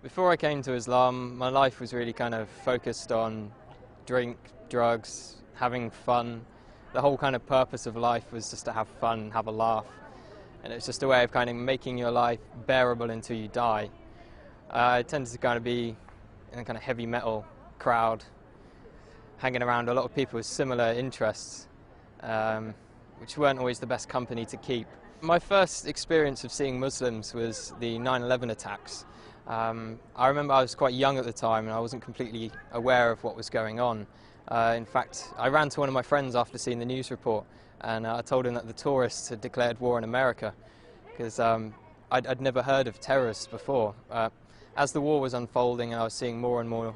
Before I came to Islam, my life was really kind of focused on drink, drugs, having fun. The whole kind of purpose of life was just to have fun, have a laugh. And it's just a way of kind of making your life bearable until you die. I tended to kind of be in a kind of heavy metal crowd, hanging around a lot of people with similar interests, which weren't always the best company to keep. My first experience of seeing Muslims was the 9/11 attacks. I remember I was quite young at the time and I wasn't completely aware of what was going on. In fact, I ran to one of my friends after seeing the news report and I told him that the tourists had declared war on America because I'd never heard of terrorists before. As the war was unfolding and I was seeing more and more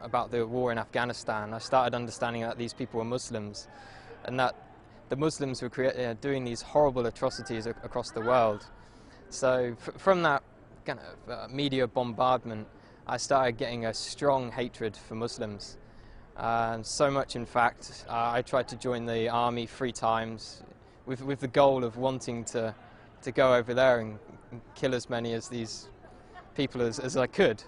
about the war in Afghanistan, I started understanding that these people were Muslims and that the Muslims were doing these horrible atrocities across the world. So from that kind of media bombardment, I started getting a strong hatred for Muslims. So much, in fact, I tried to join the army 3 times with the goal of wanting to go over there and kill as many of these people as I could,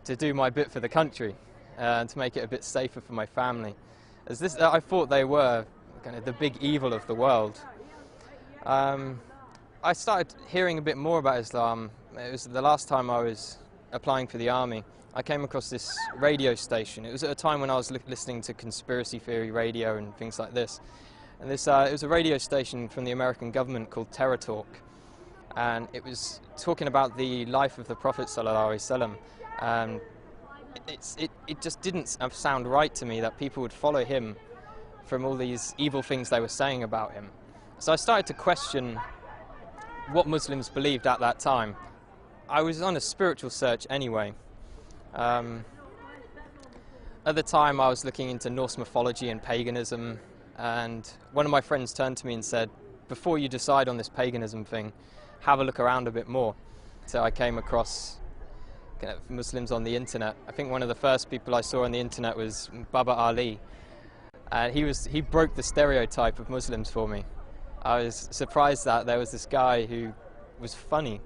to do my bit for the country and to make it a bit safer for my family. I thought they were kind of the big evil of the world. I started hearing a bit more about Islam. It was the last time I was applying for the army. I came across this radio station. It was at a time when I was listening to conspiracy theory radio and things like this. And it was a radio station from the American government called Terror Talk. And it was talking about the life of the Prophet ﷺ. And it just didn't sound right to me that people would follow him from all these evil things they were saying about him. So I started to question what Muslims believed at that time. I was on a spiritual search anyway. At the time I was looking into Norse mythology and paganism, and one of my friends turned to me and said, before you decide on this paganism thing, have a look around a bit more. So I came across kind of Muslims on the internet. I think one of the first people I saw on the internet was Baba Ali. And he broke the stereotype of Muslims for me. I was surprised that there was this guy who was funny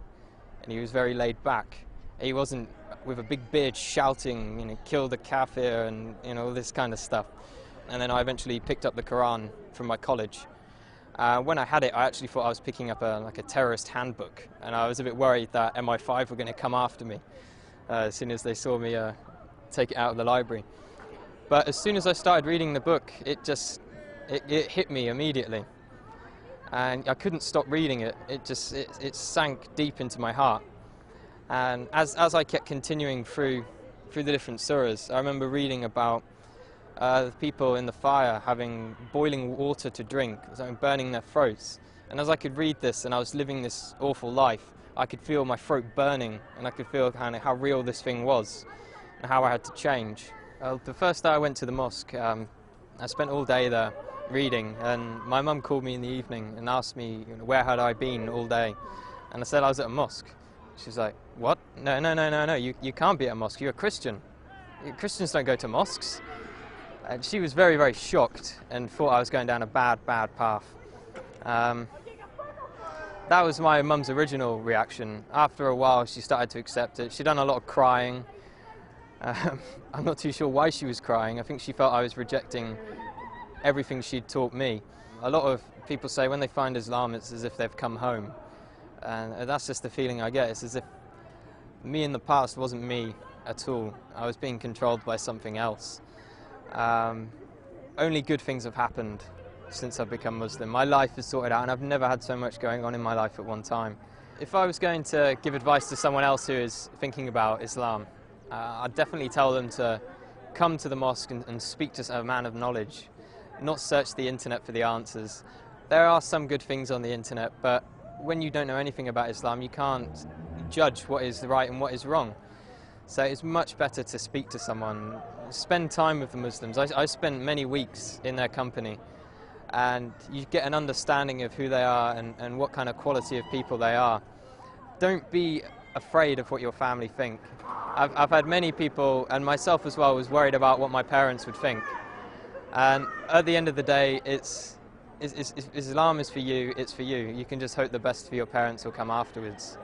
and he was very laid back. He wasn't with a big beard shouting, kill the kafir and all this kind of stuff. And then I eventually picked up the Quran from my college. When I had it, I actually thought I was picking up like a terrorist handbook, and I was a bit worried that MI5 were going to come after me as soon as they saw me take it out of the library. But as soon as I started reading the book, it hit me immediately. And I couldn't stop reading it. It sank deep into my heart. And as I kept continuing through the different surahs, I remember reading about the people in the fire having boiling water to drink, burning their throats. And as I could read this and I was living this awful life, I could feel my throat burning and I could feel kind of how real this thing was and how I had to change. The first day I went to the mosque, I spent all day there reading, and my mum called me in the evening and asked me where had I been all day, and I said I was at a mosque. She was like, what? No, you can't be at a mosque, you're a Christian. Christians don't go to mosques. And she was very, very shocked and thought I was going down a bad path. That was my mum's original reaction. After a while she started to accept it. She'd done a lot of crying. I'm not too sure why she was crying. I think she felt I was rejecting everything she'd taught me. A lot of people say when they find Islam, it's as if they've come home. And that's just the feeling I get. It's as if me in the past wasn't me at all. I was being controlled by something else. Only good things have happened since I've become Muslim. My life is sorted out and I've never had so much going on in my life at one time. If I was going to give advice to someone else who is thinking about Islam, I'd definitely tell them to come to the mosque and speak to a man of knowledge, not search the internet for the answers. There are some good things on the internet, but when you don't know anything about Islam, you can't judge what is right and what is wrong. So it's much better to speak to someone, spend time with the Muslims. I spent many weeks in their company, and you get an understanding of who they are and what kind of quality of people they are. Don't be afraid of what your family think. I've had many people, and myself as well, was worried about what my parents would think. And at the end of the day, Islam is for you, it's for you. You can just hope the best for your parents will come afterwards.